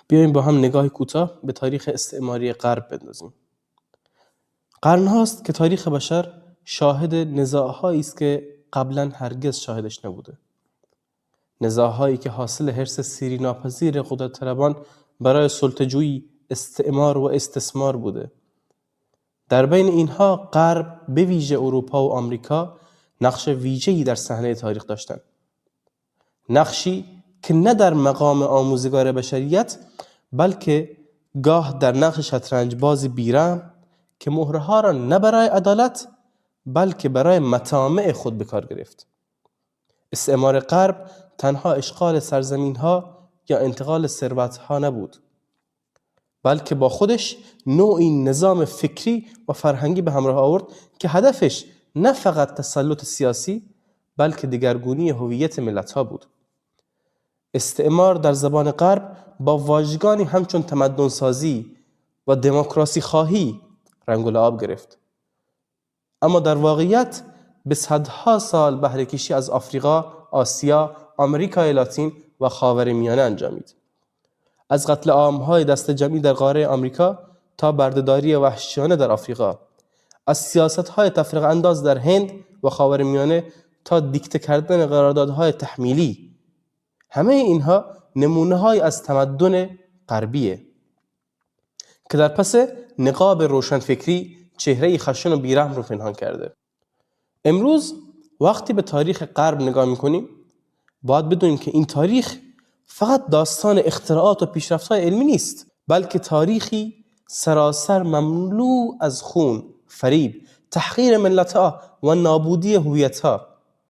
بیاییم با هم نگاهی کوتاه به تاریخ استعماری غرب بندازیم. قرن هاست که تاریخ بشر شاهد نزاع‌هایی است که قبلا هرگز شاهدش نبوده. نزاع‌هایی که حاصل حرص سیری ناپذیر قدرت طلبان برای سلطه‌جویی، استعمار و استثمار بوده. در بین اینها غرب به ویژه اروپا و آمریکا نقش ویژه‌ای در صحنه تاریخ داشتند. نقشی که نه در مقام آموزگار بشریت بلکه گاه در نقش شطرنج باز بیرحم که مهره‌ها را نه برای عدالت بلکه برای مطامع خود به کار گرفت. استعمار غرب تنها اشغال سرزمین‌ها یا انتقال ثروت‌ها نبود، بلکه با خودش نوعی نظام فکری و فرهنگی به همراه آورد که هدفش نه فقط تسلط سیاسی بلکه دگرگونی هویت ملت‌ها بود. استعمار در زبان غرب با واژگانی همچون تمدن سازی و دموکراسی خواهی رنگ و لعاب گرفت، اما در واقعیت به صدها سال بهره کشی از آفریقا، آسیا، آمریکای لاتین و خاورمیانه انجامید. از قتل عام‌های دست جمعی در قاره آمریکا تا بردهداری وحشیانه در آفریقا، از سیاست‌های تفرقه انداز در هند و خاورمیانه تا دیکته کردن قراردادهای تحمیلی، همه اینها نمونه‌های از تمدن غربیه که در پس نقاب روشنفکری چهره خشن و بیرحم رو پنهان کرده. امروز وقتی به تاریخ غرب نگاه می‌کنیم باید بدونیم که این تاریخ فقط داستان اختراعات و پیشرفت‌های علمی نیست، بلکه تاریخی سراسر مملو از خون، فریب، تحقیر ملت‌ها و نابودی هویت‌ها.